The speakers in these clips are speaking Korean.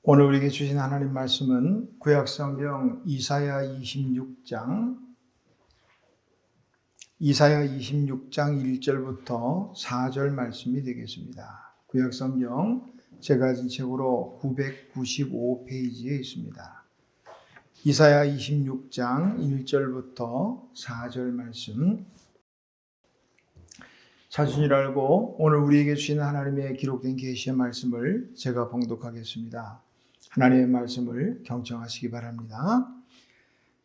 오늘 우리에게 주신 하나님 말씀은 구약성경 이사야 26장 1절부터 4절 말씀이 되겠습니다. 구약성경 제가 가진 책으로 995페이지에 있습니다. 이사야 26장 1절부터 4절 말씀, 찾으신 줄 알고 오늘 우리에게 주신 하나님의 기록된 계시의 말씀을 제가 봉독하겠습니다. 하나님의 말씀을 경청하시기 바랍니다.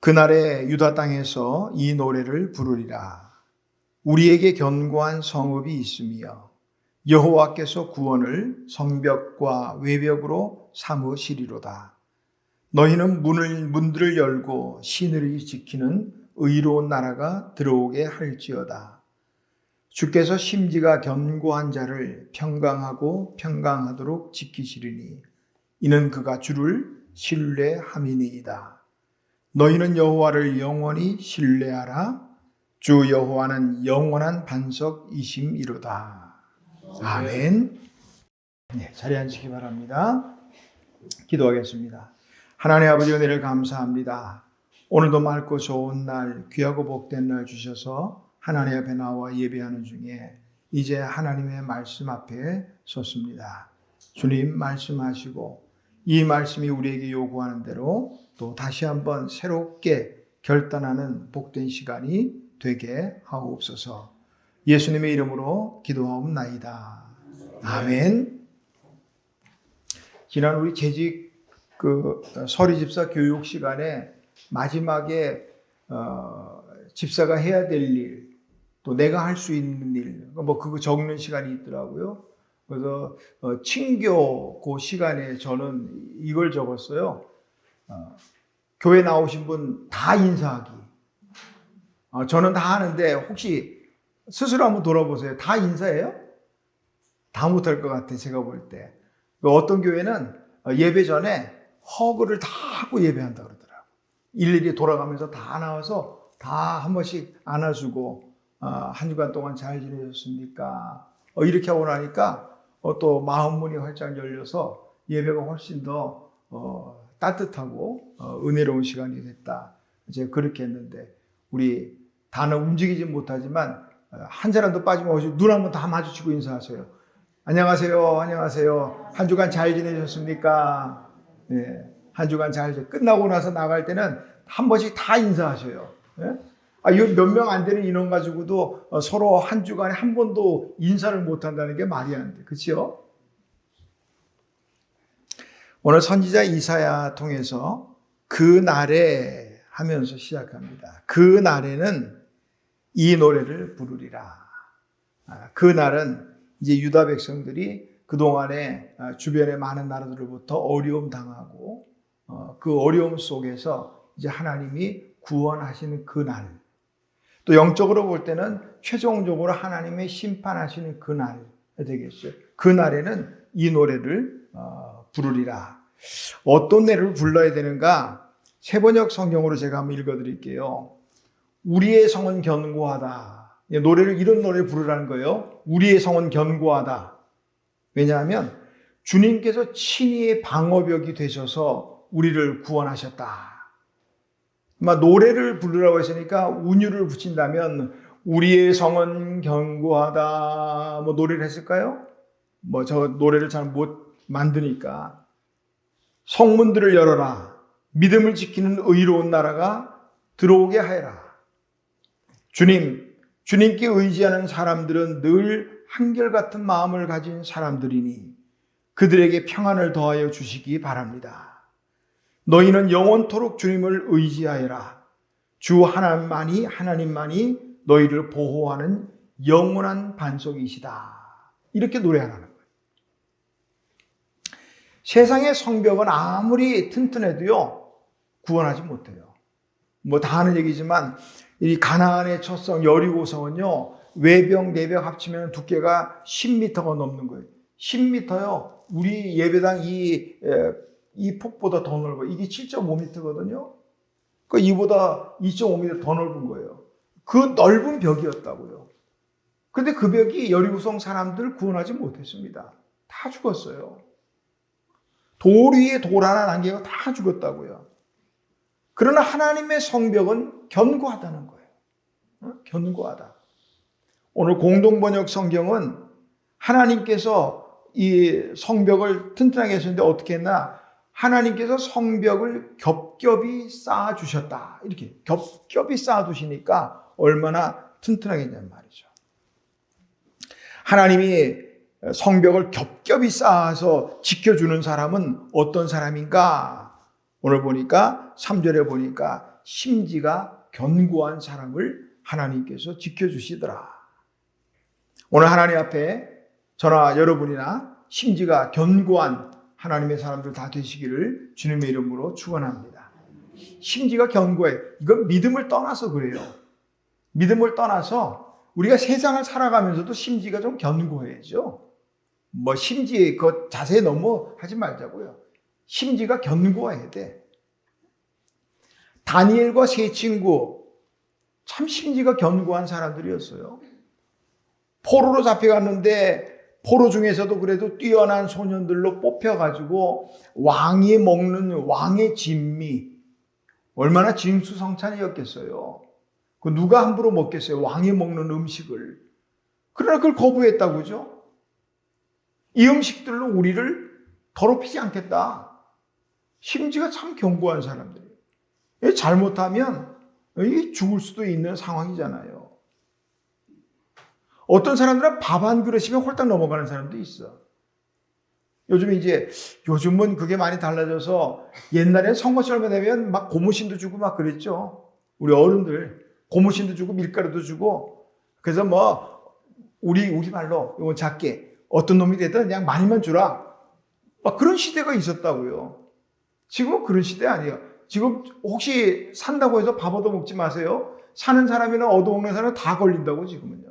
그날에 유다 땅에서 이 노래를 부르리라. 우리에게 견고한 성읍이 있으며 여호와께서 구원을 성벽과 외벽으로 삼으시리로다. 너희는 문들을 열고 시내를 지키는 의로운 나라가 들어오게 할지어다. 주께서 심지가 견고한 자를 평강하고 평강하도록 지키시리니 이는 그가 주를 신뢰함이니이다. 너희는 여호와를 영원히 신뢰하라. 주 여호와는 영원한 반석이심이로다. 아멘. 네, 자리에 앉으시기 바랍니다. 기도하겠습니다. 하나님 아버지, 은혜를 감사합니다. 오늘도 맑고 좋은 날, 귀하고 복된 날 주셔서 하나님 앞에 나와 예배하는 중에 이제 하나님의 말씀 앞에 섰습니다. 주님 말씀하시고 이 말씀이 우리에게 요구하는 대로 또 다시 한번 새롭게 결단하는 복된 시간이 되게 하옵소서. 예수님의 이름으로 기도하옵나이다. 아멘. 지난 우리 재직 서리집사 교육 시간에 마지막에 집사가 해야 될 일, 또 내가 할 수 있는 일, 그거 적는 시간이 있더라고요. 그래서 친교 그 시간에 저는 이걸 적었어요. 교회 나오신 분 다 인사하기. 저는 다 하는데 혹시 스스로 한번 돌아보세요. 다 인사해요? 다 못할 것 같아요. 제가 볼 때. 어떤 교회는 예배 전에 허그를 다 하고 예배한다 그러더라고요. 일일이 돌아가면서 다 나와서 다 한 번씩 안아주고 한 주간 동안 잘 지내셨습니까? 이렇게 하고 나니까 또 마음 문이 활짝 열려서 예배가 훨씬 더 따뜻하고 은혜로운 시간이 됐다. 제가 그렇게 했는데 우리 다는 움직이지 못하지만 한 사람도 빠짐없이 눈 한번 다 마주치고 인사하세요. 안녕하세요. 안녕하세요. 한 주간 잘 지내셨습니까? 네. 한 주간 끝나고 나서 나갈 때는 한 번씩 다 인사하셔요. 네? 몇 명 안 되는 인원 가지고도 서로 한 주간에 한 번도 인사를 못 한다는 게 말이 안 돼. 그렇죠? 오늘 선지자 이사야 통해서 그 날에 하면서 시작합니다. 그 날에는 이 노래를 부르리라. 그 날은 이제 유다 백성들이 그동안에 주변의 많은 나라들로부터 어려움 당하고 그 어려움 속에서 이제 하나님이 구원하시는 그 날, 또 영적으로 볼 때는 최종적으로 하나님의 심판하시는 그 날 되겠어요. 그 날에는 이 노래를 부르리라. 어떤 노래를 불러야 되는가? 세번역 성경으로 제가 한번 읽어드릴게요. 우리의 성은 견고하다. 노래를 이런 노래를 부르라는 거예요. 우리의 성은 견고하다. 왜냐하면 주님께서 친히 방어벽이 되셔서 우리를 구원하셨다. 노래를 부르라고 했으니까 운율을 붙인다면 우리의 성은 견고하다 노래를 했을까요? 저 노래를 잘 못 만드니까 성문들을 열어라. 믿음을 지키는 의로운 나라가 들어오게 하여라. 주님께 의지하는 사람들은 늘 한결같은 마음을 가진 사람들이니 그들에게 평안을 더하여 주시기 바랍니다. 너희는 영원토록 주님을 의지하여라. 주 하나님만이 너희를 보호하는 영원한 반석이시다. 이렇게 노래하라는 거예요. 세상의 성벽은 아무리 튼튼해도요, 구원하지 못해요. 다 아는 얘기지만 이 가나안의 첫성 여리고성은요, 외벽 내벽 합치면 두께가 10m가 넘는 거예요. 10m요. 우리 예배당 이 폭보다 더 넓어. 이게 7.5m거든요. 이보다 2.5m 더 넓은 거예요. 그 넓은 벽이었다고요. 그런데 그 벽이 여리고성 사람들 구원하지 못했습니다. 다 죽었어요. 돌 위에 돌 하나 남기고 다 죽었다고요. 그러나 하나님의 성벽은 견고하다는 거예요. 견고하다. 오늘 공동번역 성경은 하나님께서 이 성벽을 튼튼하게 하셨는데 어떻게 했나? 하나님께서 성벽을 겹겹이 쌓아주셨다. 이렇게 겹겹이 쌓아두시니까 얼마나 튼튼하게 했냐는 말이죠. 하나님이 성벽을 겹겹이 쌓아서 지켜주는 사람은 어떤 사람인가? 오늘 보니까 3절에 보니까 심지가 견고한 사람을 하나님께서 지켜주시더라. 오늘 하나님 앞에 저나 여러분이나 심지가 견고한 하나님의 사람들 다 되시기를 주님의 이름으로 축원합니다. 심지가 견고해. 이건 믿음을 떠나서 그래요. 믿음을 떠나서 우리가 세상을 살아가면서도 심지가 좀 견고해야죠. 뭐 심지 그 자세히 너무 하지 말자고요. 심지가 견고해야 돼. 다니엘과 세 친구 참 심지가 견고한 사람들이었어요. 포로로 잡혀갔는데 포로 중에서도 그래도 뛰어난 소년들로 뽑혀가지고 왕이 먹는 왕의 진미, 얼마나 진수성찬이었겠어요. 그 누가 함부로 먹겠어요? 왕이 먹는 음식을. 그러나 그걸 거부했다고죠. 이 음식들로 우리를 더럽히지 않겠다. 심지가 참 견고한 사람들이에요. 잘못하면 죽을 수도 있는 상황이잖아요. 어떤 사람들은 밥 한 그릇이면 홀딱 넘어가는 사람도 있어. 요즘은 그게 많이 달라져서 옛날에 선거철 얼마 되면 막 고무신도 주고 막 그랬죠. 우리 어른들 고무신도 주고 밀가루도 주고. 그래서 뭐 우리 말로 이거 작게 어떤 놈이 됐든 그냥 많이만 주라. 막 그런 시대가 있었다고요. 지금은 그런 시대 아니에요. 지금 혹시 산다고 해서 밥 얻어 먹지 마세요. 사는 사람이나 얻어 먹는 사람은 다 걸린다고 지금은요.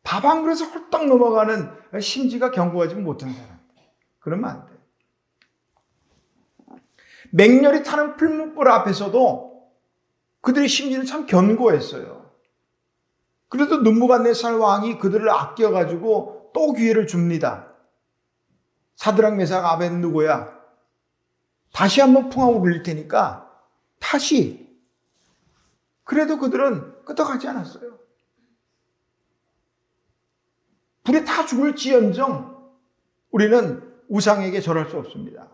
밥 한 그릇에 홀딱 넘어가는 심지가 견고하지 못한 사람. 그러면 안 돼. 맹렬히 타는 풀무불 앞에서도 그들의 심지는 참 견고했어요. 그래도 느부갓네살 왕이 그들을 아껴가지고 또 기회를 줍니다. 사드락 메삭 아벳느고야, 다시 한번 풍하고 울릴 테니까 다시. 그래도 그들은 끄떡하지 않았어요. 불에 다 죽을지언정 우리는 우상에게 절할 수 없습니다.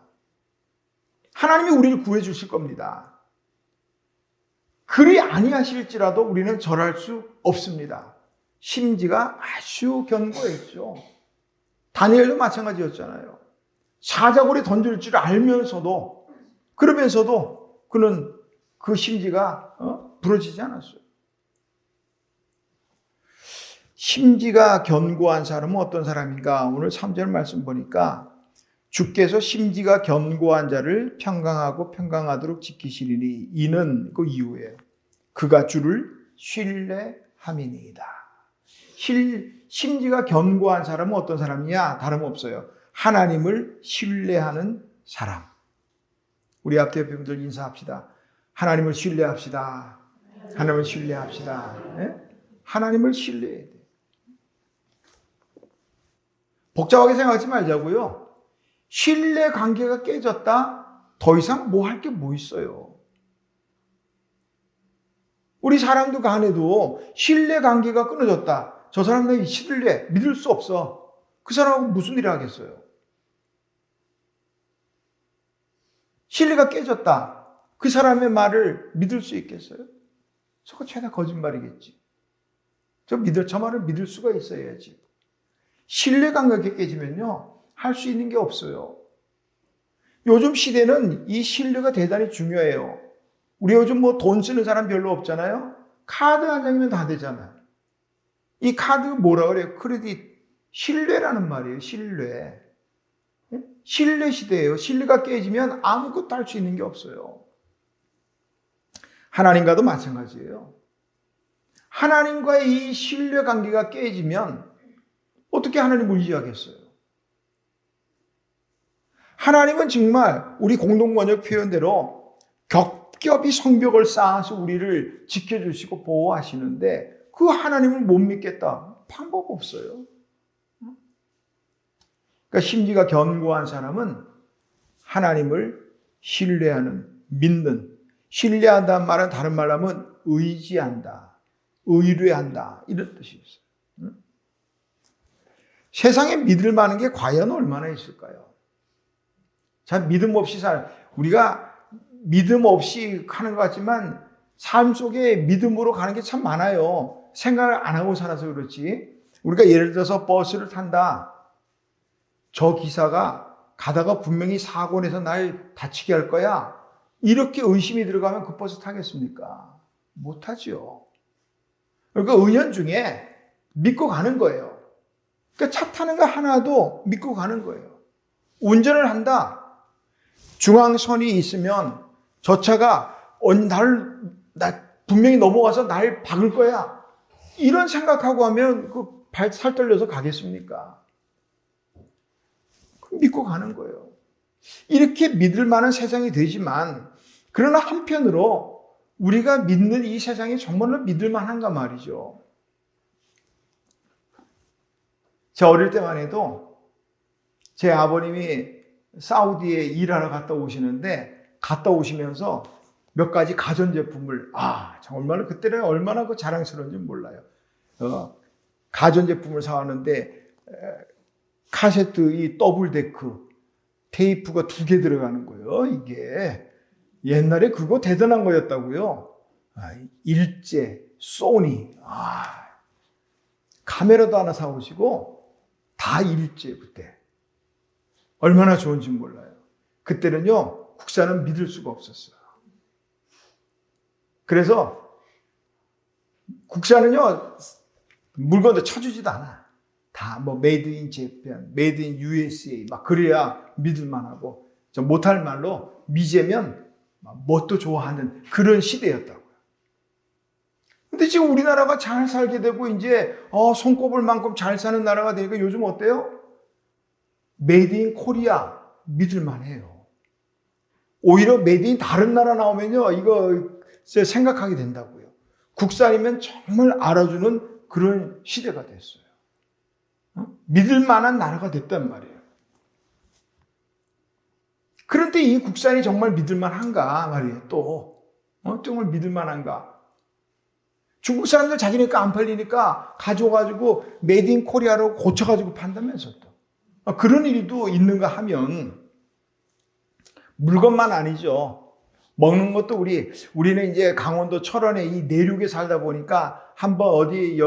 하나님이 우리를 구해 주실 겁니다. 그리 아니하실지라도 우리는 절할 수 없습니다. 심지가 아주 견고했죠. 다니엘도 마찬가지였잖아요. 사자굴에 던질 줄 알면서도, 그러면서도 그는 그 심지가 부러지지 않았어요. 심지가 견고한 사람은 어떤 사람인가? 오늘 3절 말씀 보니까 주께서 심지가 견고한 자를 평강하도록 지키시리니 이는 그 이유예요. 그가 주를 신뢰함이니이다. 심지가 견고한 사람은 어떤 사람이냐? 다름없어요. 하나님을 신뢰하는 사람. 우리 앞에 분들 인사합시다. 하나님을 신뢰합시다. 하나님을 신뢰합시다. 네? 하나님을 신뢰해야 돼. 복잡하게 생각하지 말자고요. 신뢰 관계가 깨졌다? 더 이상 뭐 할 게 뭐 있어요. 우리 사람들 간에도 신뢰 관계가 끊어졌다. 저 사람 내 신뢰, 믿을 수 없어. 그 사람하고 무슨 일을 하겠어요. 신뢰가 깨졌다. 그 사람의 말을 믿을 수 있겠어요? 저거 죄다 거짓말이겠지. 저 말을 믿을 수가 있어야지. 신뢰관계가 깨지면요, 할 수 있는 게 없어요. 요즘 시대는 이 신뢰가 대단히 중요해요. 우리 요즘 뭐 돈 쓰는 사람 별로 없잖아요. 카드 한 장이면 다 되잖아요. 이 카드 뭐라 그래요? 크레딧. 신뢰라는 말이에요. 신뢰. 신뢰 시대예요. 신뢰가 깨지면 아무것도 할 수 있는 게 없어요. 하나님과도 마찬가지예요. 하나님과의 이 신뢰 관계가 깨지면 어떻게 하나님을 의지하겠어요? 하나님은 정말 우리 공동번역 표현대로 겹겹이 성벽을 쌓아서 우리를 지켜주시고 보호하시는데 그 하나님을 못 믿겠다. 방법 없어요. 그러니까 그러니까 심지가 견고한 사람은 하나님을 신뢰하는, 믿는, 신뢰한다는 말은 다른 말로 하면 의지한다, 의뢰한다 이런 뜻이 있어요. 세상에 믿을 만한 게 과연 얼마나 있을까요? 참 믿음 없이 우리가 믿음 없이 하는 것 같지만 삶 속에 믿음으로 가는 게 참 많아요. 생각을 안 하고 살아서 그렇지. 우리가 예를 들어서 버스를 탄다. 저 기사가 가다가 분명히 사고 내서 날 다치게 할 거야. 이렇게 의심이 들어가면 그 버스 타겠습니까? 못하죠. 그러니까 은연중에 믿고 가는 거예요. 그러니까 차 타는 거 하나도 믿고 가는 거예요. 운전을 한다. 중앙선이 있으면 저 차가 분명히 넘어가서 날 박을 거야. 이런 생각하고 하면 그 발 살떨려서 가겠습니까? 믿고 가는 거예요. 이렇게 믿을 만한 세상이 되지만 그러나 한편으로 우리가 믿는 이 세상이 정말로 믿을 만한가 말이죠. 제 어릴 때만 해도 제 아버님이 사우디에 일하러 갔다 오시는데 갔다 오시면서 몇 가지 가전제품을 정말 그때는 얼마나 그 자랑스러운지 몰라요. 가전제품을 사왔는데 카세트 이 더블데크 테이프가 2개 들어가는 거예요. 이게 옛날에 그거 대단한 거였다고요. 일제, 소니, 카메라도 하나 사오시고 다 일제 그때. 얼마나 좋은지 몰라요. 그때는요 국산은 믿을 수가 없었어요. 그래서 국산은요 물건도 쳐주지도 않아. 다 뭐 메이드 인 재팬, 메이드 인 USA 막 그래야 믿을만하고 못할 말로 미제면 뭣도 좋아하는 그런 시대였다고요. 근데 지금 우리나라가 잘 살게 되고 이제 손꼽을 만큼 잘 사는 나라가 되니까 요즘 어때요? 메이드 인 코리아 믿을만해요. 오히려 메이드 인 다른 나라 나오면요 이거 생각하게 된다고요. 국산이면 정말 알아주는 그런 시대가 됐어요. 믿을 만한 나라가 됐단 말이에요. 그런데 이 국산이 정말 믿을 만한가 말이에요. 또 정말 믿을 만한가? 중국 사람들 자기네 거 안 팔리니까 가져가지고 메이드 인 코리아로 고쳐가지고 판다면서 또 그런 일도 있는가 하면 물건만 아니죠. 먹는 것도 우리는 이제 강원도 철원에 이 내륙에 살다 보니까 한번 어디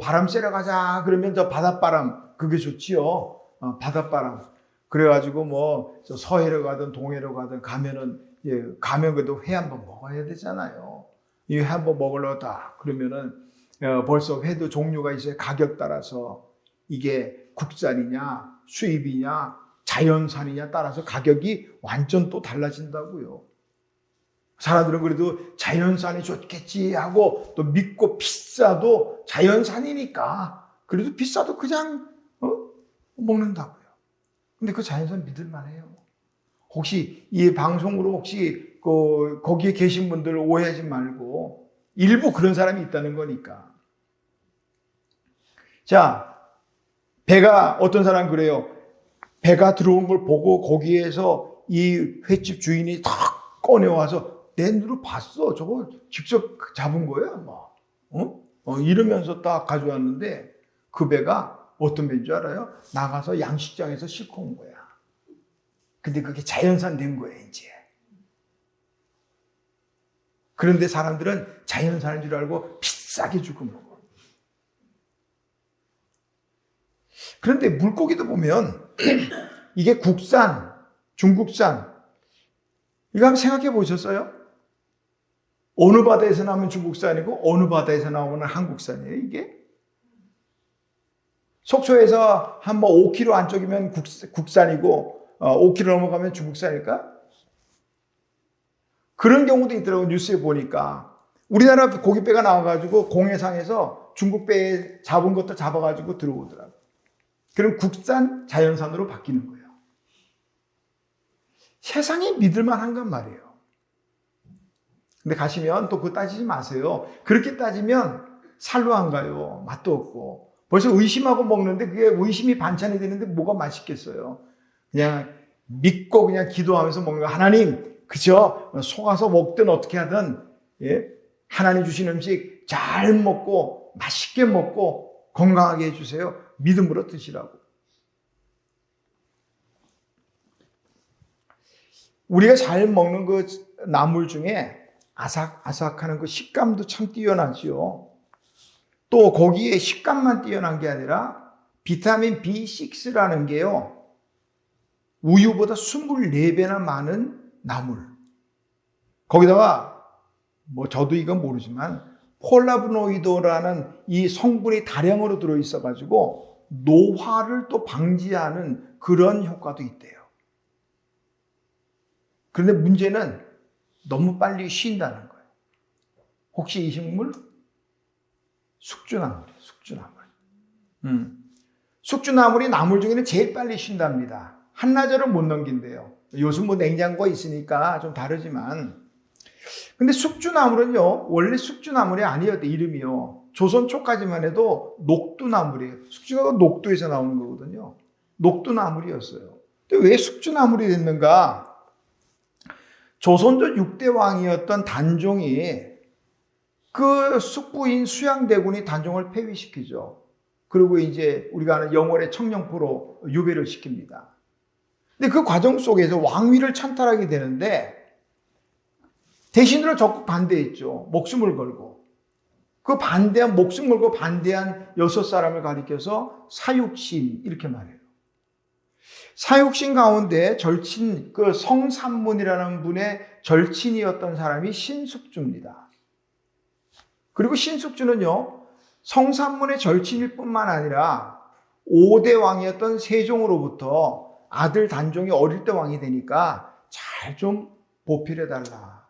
바람 쐬러 가자 그러면 저 바닷바람 그게 좋지요. 바닷바람. 그래가지고 저 서해로 가든 동해로 가든 가면 그래도 회 한번 먹어야 되잖아요. 이 회 한번 먹으러 다 그러면은 벌써 회도 종류가 있어요. 가격 따라서 이게 국산이냐 수입이냐 자연산이냐 따라서 가격이 완전 또 달라진다고요. 사람들은 그래도 자연산이 좋겠지 하고 또 믿고 비싸도 자연산이니까 그래도 비싸도 그냥 먹는다고요. 근데 그 자연산 믿을 만해요. 혹시 이 방송으로 혹시 거기에 계신 분들 오해하지 말고 일부 그런 사람이 있다는 거니까. 자, 배가 어떤 사람 그래요. 배가 들어온 걸 보고 거기에서 이 횟집 주인이 탁 꺼내와서 내 눈으로 봤어. 저거 직접 잡은 거야. 이러면서 딱 가져왔는데 그 배가 어떤 배인 줄 알아요? 나가서 양식장에서 싣고 온 거야. 근데 그게 자연산 된 거예요, 이제. 그런데 사람들은 자연산인 줄 알고 비싸게 주고 먹어. 그런데 물고기도 보면 이게 국산, 중국산 이거 한번 생각해 보셨어요? 어느 바다에서 나오면 중국산이고 어느 바다에서 나오면 한국산이에요, 이게? 속초에서 한 5km 안쪽이면 국산이고 5km 넘어가면 중국산일까? 그런 경우도 있더라고요. 뉴스에 보니까. 우리나라 고깃배가 나와가지고 공해상에서 중국배 잡은 것도 잡아가지고 들어오더라고요. 그럼 국산, 자연산으로 바뀌는 거예요. 세상이 믿을만한간 말이에요. 근데 가시면 또 그거 따지지 마세요. 그렇게 따지면 살로 안 가요. 맛도 없고. 벌써 의심하고 먹는데 그게 의심이 반찬이 되는데 뭐가 맛있겠어요. 그냥 믿고 그냥 기도하면서 먹는 거. 하나님, 그죠? 속아서 먹든 어떻게 하든, 예? 하나님 주신 음식 잘 먹고 맛있게 먹고 건강하게 해주세요. 믿음으로 드시라고. 우리가 잘 먹는 그 나물 중에 아삭아삭하는 그 식감도 참 뛰어나지요. 또 거기에 식감만 뛰어난 게 아니라 비타민 B6라는 게요. 우유보다 24배나 많은 나물. 거기다가 뭐 저도 이건 모르지만 폴라보노이드라는 이 성분이 다량으로 들어있어 가지고 노화를 또 방지하는 그런 효과도 있대요. 그런데 문제는 너무 빨리 쉰다는 거예요. 혹시 이 식물? 숙주나물이에요. 숙주나물. 숙주나물이 나물 중에는 제일 빨리 쉰답니다. 한나절은 못 넘긴대요. 요즘 뭐 냉장고가 있으니까 좀 다르지만. 근데 숙주나물은요, 원래 숙주나물이 아니었대, 이름이요. 조선 초까지만 해도 녹두나물이에요. 숙주가 녹두에서 나오는 거거든요. 녹두나물이었어요. 근데 왜 숙주나물이 됐는가? 조선조 6대 왕이었던 단종이 그 숙부인 수양대군이 단종을 폐위시키죠. 그리고 이제 우리가 아는 영월의 청령포로 유배를 시킵니다. 근데 그 과정 속에서 왕위를 찬탈하게 되는데 대신으로 적극 반대했죠. 목숨을 걸고. 그 반대한, 목숨 걸고 반대한 6사람을 가리켜서 사육신 이렇게 말해요. 사육신 가운데 절친, 그 성삼문이라는 분의 절친이었던 사람이 신숙주입니다. 그리고 신숙주는요, 성삼문의 절친일 뿐만 아니라 5대 왕이었던 세종으로부터 아들 단종이 어릴 때 왕이 되니까 잘 좀 보필해달라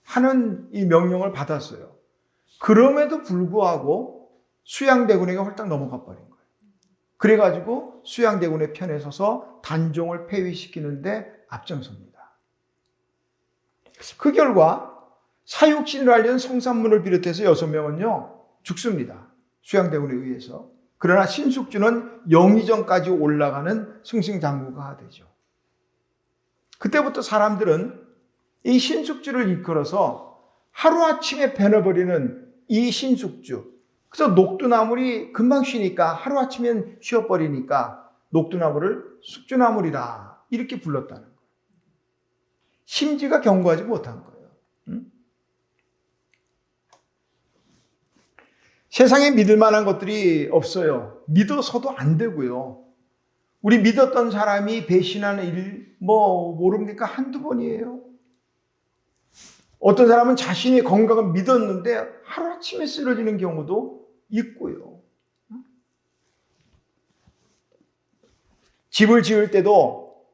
하는 이 명령을 받았어요. 그럼에도 불구하고 수양대군에게 홀딱 넘어가 버린 거예요. 그래가지고 수양대군의 편에 서서 단종을 폐위시키는데 앞장섭니다. 그 결과 사육신으로 알려진 성삼문을 비롯해서 6명은요 죽습니다. 수양대군에 의해서. 그러나 신숙주는 영의정까지 올라가는 승승장구가 되죠. 그때부터 사람들은 이 신숙주를 이끌어서 하루아침에 변해버리는 이 신숙주, 그래서 녹두나물이 금방 쉬니까 하루아침엔 쉬어버리니까 녹두나물을 숙주나물이라 이렇게 불렀다는 거예요. 심지가 견고하지 못한 거예요. 세상에 믿을 만한 것들이 없어요. 믿어서도 안 되고요. 우리 믿었던 사람이 배신하는 일, 모릅니까? 한두 번이에요. 어떤 사람은 자신의 건강을 믿었는데 하루아침에 쓰러지는 경우도 있고요. 집을 지을 때도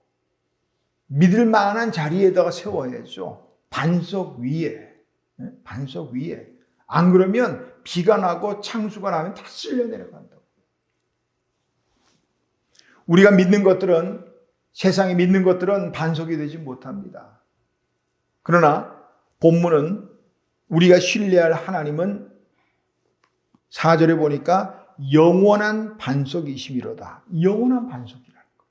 믿을 만한 자리에다가 세워야죠. 반석 위에. 안 그러면 비가 나고 창수가 나면 다 쓸려 내려간다고. 우리가 믿는 것들은, 세상에 믿는 것들은 반석이 되지 못합니다. 그러나 본문은 우리가 신뢰할 하나님은 4절에 보니까 영원한 반석이심이로다. 영원한 반석이라는 거.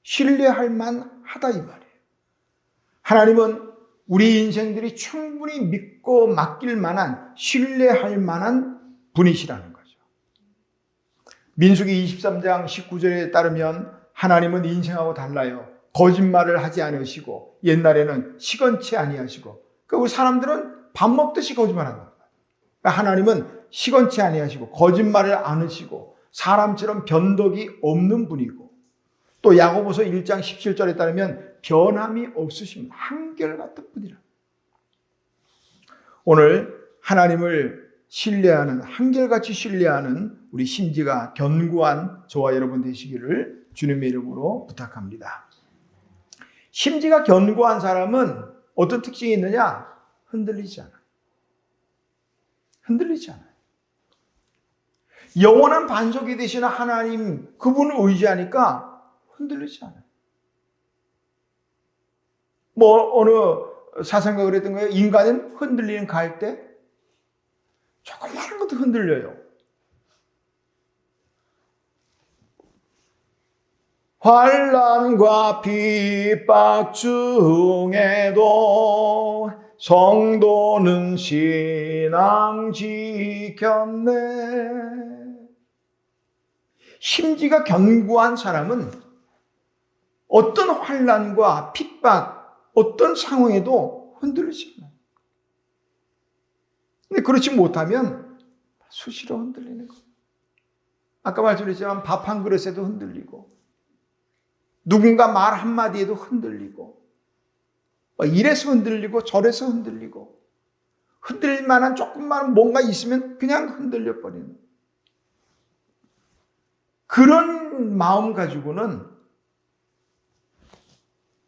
신뢰할 만하다 이 말이에요. 하나님은 우리 인생들이 충분히 믿고 맡길 만한, 신뢰할 만한 분이시라는 거죠. 민수기 23장 19절에 따르면 하나님은 인생하고 달라요. 거짓말을 하지 않으시고 옛날에는 시건치 아니하시고, 그러니까 우리 사람들은 밥 먹듯이 거짓말한다. 그러니까 하나님은 시건치 아니하시고 거짓말을 안 하시고 사람처럼 변덕이 없는 분이고, 또 야고보서 1장 17절에 따르면 변함이 없으십니다. 한결같은 분이라. 오늘 하나님을 신뢰하는, 한결같이 신뢰하는 우리 심지가 견고한 저와 여러분 되시기를 주님의 이름으로 부탁합니다. 심지가 견고한 사람은 어떤 특징이 있느냐? 흔들리지 않아요. 흔들리지 않아요. 영원한 반석이 되시는 하나님, 그분을 의지하니까 흔들리지 않아요. 어느 사상가 그랬던 거예요. 인간은 흔들리는 갈대? 조그마한 것도 흔들려요. 환난과 핍박 중에도 성도는 신앙 지켰네. 심지가 견고한 사람은 어떤 환난과 핍박, 어떤 상황에도 흔들리지 않아요. 근데 그렇지 못하면 수시로 흔들리는 거예요. 아까 말씀드렸지만 밥 한 그릇에도 흔들리고, 누군가 말 한마디에도 흔들리고, 이래서 흔들리고 저래서 흔들리고, 흔들릴 만한 조금만 뭔가 있으면 그냥 흔들려 버리는 그런 마음 가지고는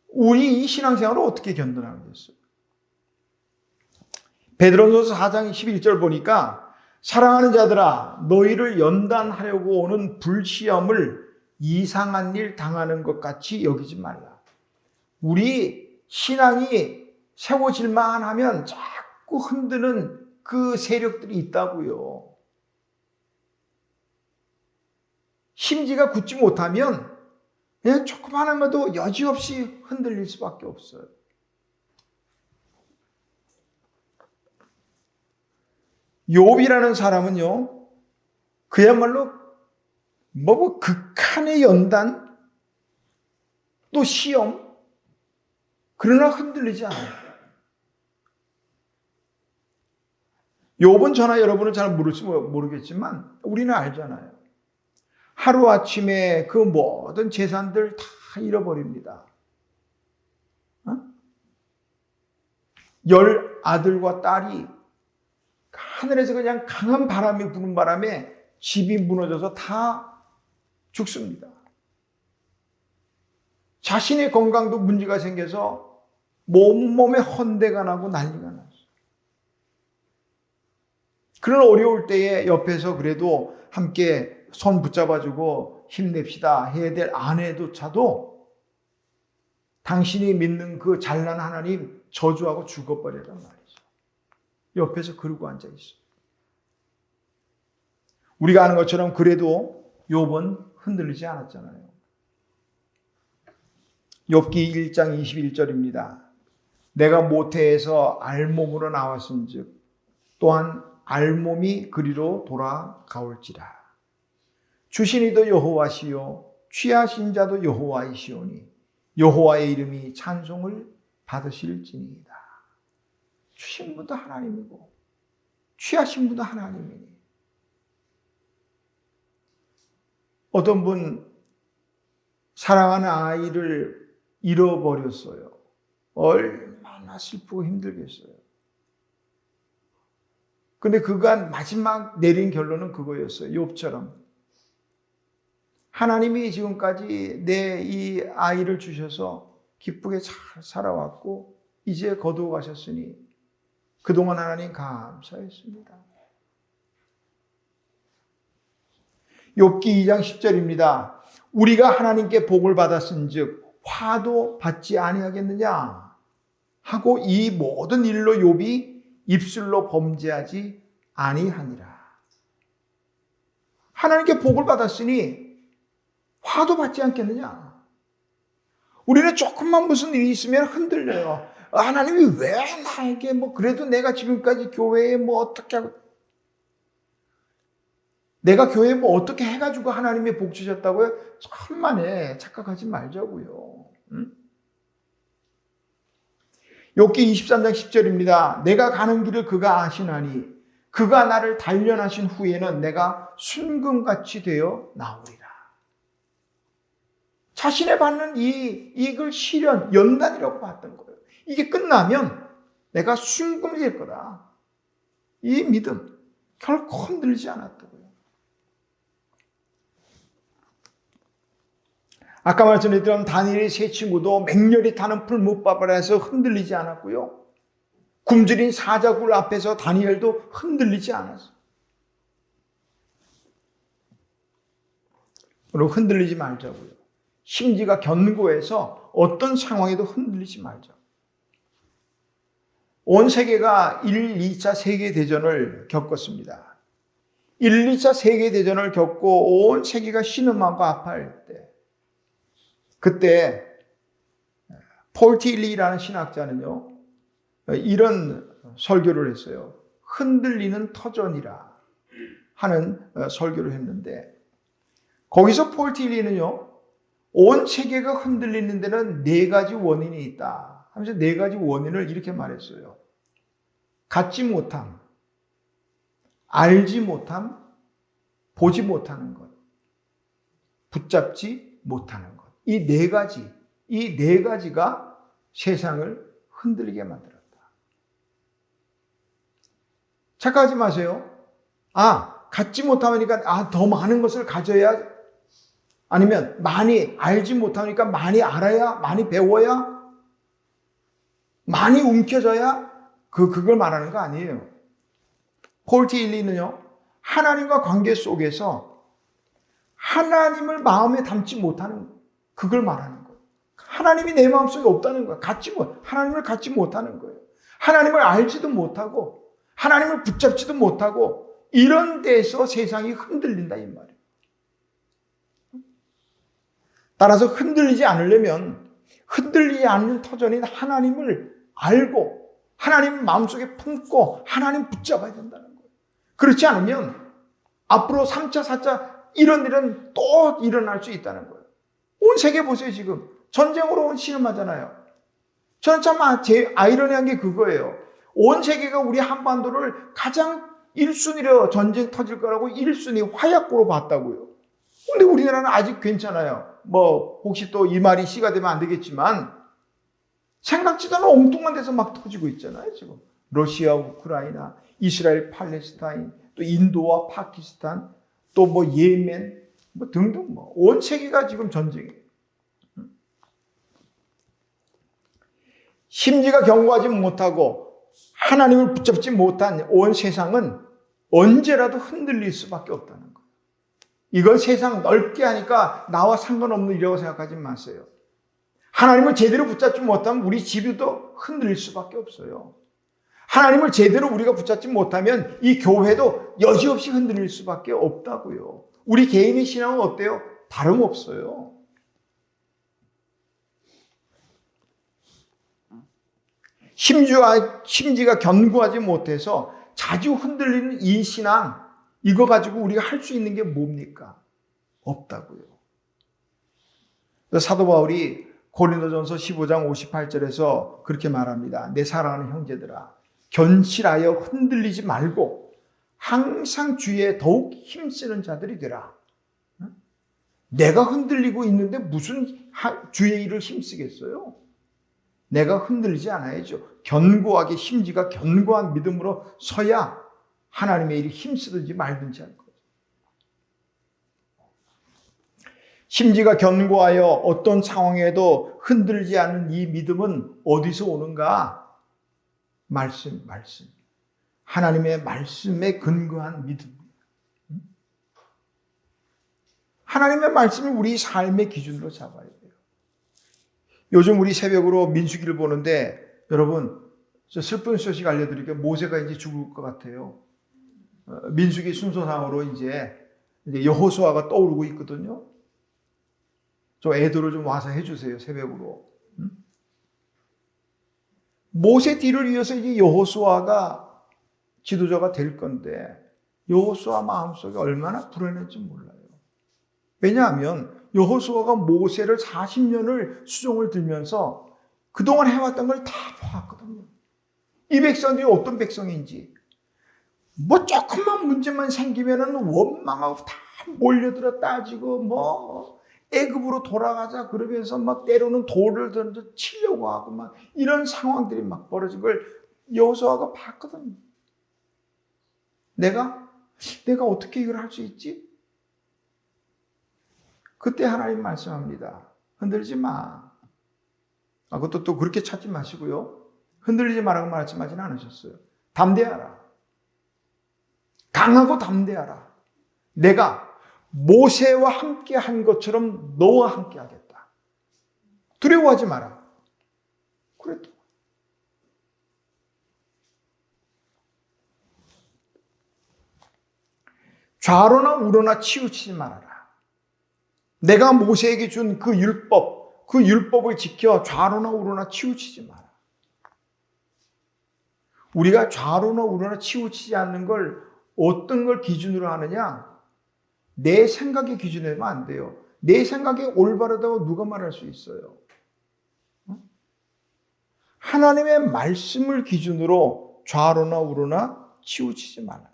우리 이 신앙생활을 어떻게 견뎌나가겠어요? 베드로전서 4장 11절 보니까 사랑하는 자들아 너희를 연단하려고 오는 불시험을 이상한 일 당하는 것 같이 여기지 말라. 우리 신앙이 세워질만 하면 자꾸 흔드는 그 세력들이 있다고요. 심지가 굳지 못하면 그냥 조그마한 것도 여지없이 흔들릴 수밖에 없어요. 욥이라는 사람은요, 그야말로 극한의 연단, 또 시험, 그러나 흔들리지 않아요. 욥은 저나 여러분은 잘 모를지 모르겠지만 우리는 알잖아요. 하루아침에 그 모든 재산들 다 잃어버립니다. 10 아들과 딸이 하늘에서 그냥 강한 바람이 부는 바람에 집이 무너져서 다 죽습니다. 자신의 건강도 문제가 생겨서 몸에 헌대가 나고 난리가 났어요. 그런 어려울 때에 옆에서 그래도 함께 손 붙잡아주고 힘냅시다 해야 될 아내조차도 당신이 믿는 그 잘난 하나님 저주하고 죽어버리란 말이죠. 옆에서 그러고 앉아있어요. 우리가 아는 것처럼 그래도 욥은 흔들리지 않았잖아요. 욥기 1장 21절입니다. 내가 모태에서 알몸으로 나왔은즉 또한 알몸이 그리로 돌아가올지라. 주신 이도 여호와시요 취하신 자도 여호와이시오니 여호와의 이름이 찬송을 받으실지니이다. 주신 분도 하나님이고 취하신 분도 하나님이니. 어떤 분 사랑하는 아이를 잃어버렸어요. 얼마나 슬프고 힘들겠어요. 근데 그간 마지막 내린 결론은 그거였어요. 욥처럼. 하나님이 지금까지 내 이 아이를 주셔서 기쁘게 잘 살아왔고 이제 거두어 가셨으니 그동안 하나님 감사했습니다. 욥기 2장 10절입니다. 우리가 하나님께 복을 받았은즉 화도 받지 아니하겠느냐 하고 이 모든 일로 욥이 입술로 범죄하지 아니하니라. 하나님께 복을 받았으니 화도 받지 않겠느냐. 우리는 조금만 무슨 일이 있으면 흔들려요. 하나님이 왜 나에게 그래도 내가 지금까지 교회에 어떻게 하고 내가 교회에 어떻게 해가지고 하나님이 복 주셨다고요? 천만에 착각하지 말자고요. 응? 욥기 23장 10절입니다. 내가 가는 길을 그가 아시나니 그가 나를 단련하신 후에는 내가 순금같이 되어 나오리라. 자신의 받는 이익을 시련, 연단이라고 봤던 거예요. 이게 끝나면 내가 순금이 될 거다. 이 믿음 결코 흔들리지 않았다고요. 아까 말씀드렸던 다니엘의 세 친구도 맹렬히 타는 풀무밥 아래에서 흔들리지 않았고요. 굶주린 사자굴 앞에서 다니엘도 흔들리지 않았어요. 여러분 흔들리지 말자고요. 심지가 견고해서 어떤 상황에도 흔들리지 말자. 온 세계가 1, 2차 세계대전을 겪었습니다. 1, 2차 세계대전을 겪고 온 세계가 신음하고 아파할 때 그때 폴 틸리라는 신학자는요, 이런 설교를 했어요. 흔들리는 터전이라 하는 설교를 했는데, 거기서 폴 틸리는요, 온 세계가 흔들리는 데는 4가지 원인이 있다 하면서 4가지 원인을 이렇게 말했어요. 갖지 못함, 알지 못함, 보지 못하는 것, 붙잡지 못하는 것. 이 4가지가 세상을 흔들리게 만들었다. 착각하지 마세요. 갖지 못하니까 더 많은 것을 가져야, 아니면 많이 알지 못하니까 많이 알아야, 많이 배워야, 많이 움켜져야 그걸 말하는 거 아니에요. 폴 틸리는요, 하나님과 관계 속에서 하나님을 마음에 담지 못하는, 그걸 말하는 거예요. 하나님이 내 마음속에 없다는 거예요. 하나님을 갖지 못하는 거예요. 하나님을 알지도 못하고 하나님을 붙잡지도 못하고 이런 데서 세상이 흔들린다 이 말이에요. 따라서 흔들리지 않으려면 흔들리지 않는 터전인 하나님을 알고 하나님 마음속에 품고 하나님 붙잡아야 된다는 거예요. 그렇지 않으면 앞으로 3차, 4차 이런 일은 또 일어날 수 있다는 거예요. 온 세계 보세요. 지금 전쟁으로 신음하잖아요. 저는 참 제 아이러니한 게 그거예요. 온 세계가 우리 한반도를 가장 1순위로 전쟁 터질 거라고 1순위 화약고로 봤다고요. 근데 우리나라는 아직 괜찮아요. 혹시 또 이 말이 시가 되면 안 되겠지만 생각지도 않은 엉뚱한 데서 막 터지고 있잖아요. 지금 러시아, 우크라이나, 이스라엘, 팔레스타인, 또 인도와 파키스탄, 또 예멘, 등등 온 세계가 지금 전쟁이에요. 심지가 견고하지 못하고 하나님을 붙잡지 못한 온 세상은 언제라도 흔들릴 수밖에 없다는 거예요. 이건 세상 넓게 하니까 나와 상관없는 일이라고 생각하지 마세요. 하나님을 제대로 붙잡지 못하면 우리 집도 흔들릴 수밖에 없어요. 하나님을 제대로 우리가 붙잡지 못하면 이 교회도 여지없이 흔들릴 수밖에 없다고요. 우리 개인의 신앙은 어때요? 다름없어요. 심지가 견고하지 못해서 자주 흔들리는 이 신앙, 이거 가지고 우리가 할 수 있는 게 뭡니까? 없다고요. 사도 바울이 고린도전서 15장 58절에서 그렇게 말합니다. 내 사랑하는 형제들아, 견실하여 흔들리지 말고 항상 주에 더욱 힘쓰는 자들이 되라. 내가 흔들리고 있는데 무슨 주의 일을 힘쓰겠어요? 내가 흔들리지 않아야죠. 견고하게 심지가 견고한 믿음으로 서야 하나님의 일이 힘쓰든지 말든지 할 거예요. 심지가 견고하여 어떤 상황에도 흔들리지 않는 이 믿음은 어디서 오는가? 말씀. 하나님의 말씀에 근거한 믿음. 하나님의 말씀을 우리 삶의 기준으로 잡아야 돼요. 요즘 우리 새벽으로 민수기를 보는데 여러분, 저 슬픈 소식 알려드릴게요. 모세가 이제 죽을 것 같아요. 민수기 순서상으로 이제 여호수아가 떠오르고 있거든요. 저 애들을 좀 와서 해주세요. 새벽으로. 모세 뒤를 이어서 이제 여호수아가 지도자가 될 건데 여호수아 마음속에 얼마나 불안했지 몰라요. 왜냐하면 여호수아가 모세를 40년을 수종을 들면서 그동안 해왔던 걸 다 보았거든요. 이 백성들이 어떤 백성인지, 조금만 문제만 생기면은 원망하고 다 몰려들어 따지고 애굽으로 돌아가자 그러면서 때로는 돌을 던져 치려고 하고 이런 상황들이 벌어진 걸 여호수아가 봤거든요. 내가 어떻게 이걸 할 수 있지? 그때 하나님 말씀합니다. 흔들지 마. 그것도 또 그렇게 찾지 마시고요. 흔들리지 말라고 말씀하지는 않으셨어요. 담대하라. 강하고 담대하라. 내가 모세와 함께 한 것처럼 너와 함께 하겠다. 두려워하지 마라. 그랬다. 좌로나 우로나 치우치지 말아라. 내가 모세에게 준 그 율법, 그 율법을 지켜 좌로나 우로나 치우치지 마라. 우리가 좌로나 우로나 치우치지 않는 걸 어떤 걸 기준으로 하느냐? 내 생각의 기준으로 하면 안 돼요. 내 생각이 올바르다고 누가 말할 수 있어요? 하나님의 말씀을 기준으로 좌로나 우로나 치우치지 말아요.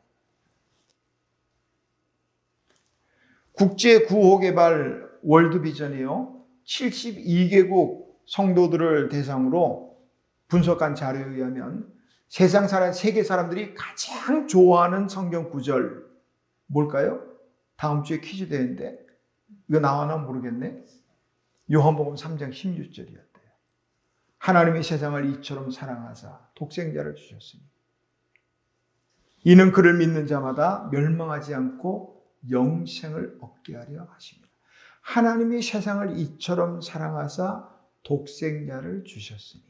국제 구호 개발 월드 비전이요. 72개국 성도들을 대상으로 분석한 자료에 의하면 세계 사람들이 가장 좋아하는 성경 구절 뭘까요? 다음 주에 퀴즈 되는데 이거 나와나 모르겠네. 요한복음 3장 16절이었대요. 하나님이 세상을 이처럼 사랑하사 독생자를 주셨으니 이는 그를 믿는 자마다 멸망하지 않고 영생을 얻게 하려 하십니다. 하나님이 세상을 이처럼 사랑하사 독생자를 주셨으니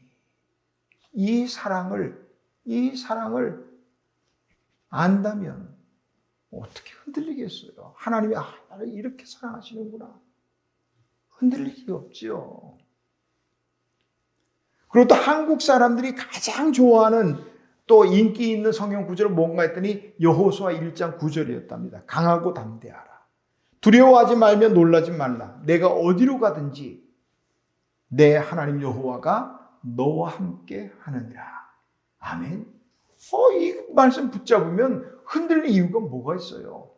이 사랑을 안다면 어떻게 흔들리겠어요? 하나님이 나를 이렇게 사랑하시는구나. 흔들릴 리가 없지요. 그리고 또 한국 사람들이 가장 좋아하는 또 인기 있는 성경 구절은 뭔가 했더니 여호수아 1장 9절이었답니다. 강하고 담대하라. 두려워하지 말며 놀라지 말라. 내가 어디로 가든지 내 하나님 여호와가 너와 함께 하느니라. 아멘. 이 말씀 붙잡으면 흔들릴 이유가 뭐가 있어요?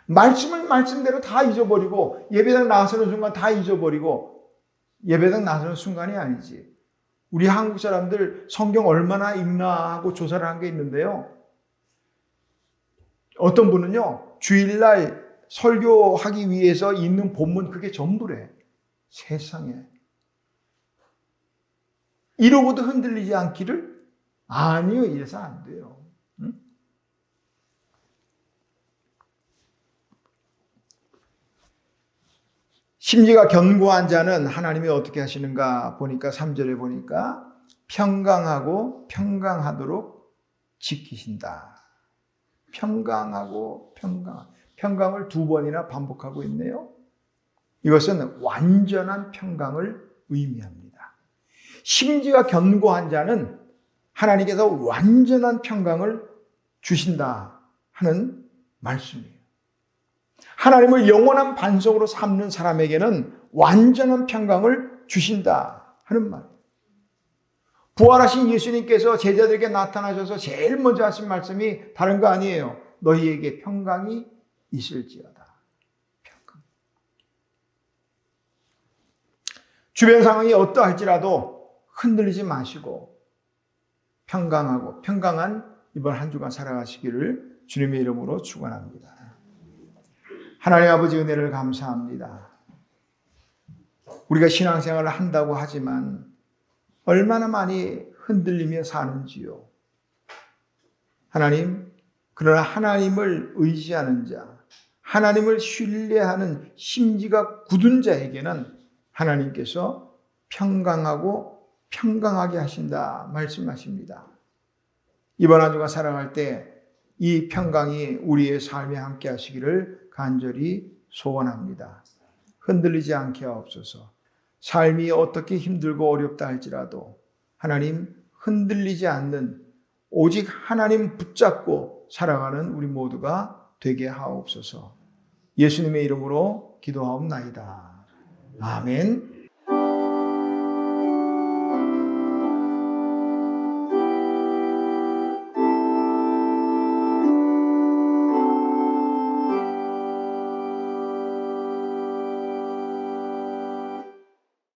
말씀을 말씀대로 다 잊어버리고 예배당 나서는 순간 다 잊어버리고 예배당 나서는 순간이 아니지. 우리 한국 사람들 성경 얼마나 읽나 하고 조사를 한 게 있는데요. 어떤 분은요. 주일날 설교하기 위해서 읽는 본문 그게 전부래. 세상에. 이러고도 흔들리지 않기를? 아니요. 이래서 안 돼요. 응? 심지가 견고한 자는 하나님이 어떻게 하시는가 보니까 3절에 보니까 평강하고 평강하도록 지키신다. 평강하고 평강을 2번이나 반복하고 있네요. 이것은 완전한 평강을 의미합니다. 심지가 견고한 자는 하나님께서 완전한 평강을 주신다 하는 말씀이에요. 하나님을 영원한 반석으로 삼는 사람에게는 완전한 평강을 주신다 하는 말이에요. 부활하신 예수님께서 제자들에게 나타나셔서 제일 먼저 하신 말씀이 다른 거 아니에요. 너희에게 평강이 있을지어다. 평강. 주변 상황이 어떠할지라도 흔들리지 마시고 평강하고 평강한 이번 한 주간 살아가시기를 주님의 이름으로 축원합니다. 하나님 아버지 은혜를 감사합니다. 우리가 신앙생활을 한다고 하지만 얼마나 많이 흔들리며 사는지요. 하나님, 그러나 하나님을 의지하는 자, 하나님을 신뢰하는 심지가 굳은 자에게는 하나님께서 평강하고 평강하게 하신다 말씀하십니다. 이번 한 주간 살아갈 때 이 평강이 우리의 삶에 함께 하시기를 간절히 소원합니다. 흔들리지 않게 하옵소서. 삶이 어떻게 힘들고 어렵다 할지라도 하나님 흔들리지 않는 오직 하나님 붙잡고 살아가는 우리 모두가 되게 하옵소서. 예수님의 이름으로 기도하옵나이다. 아멘.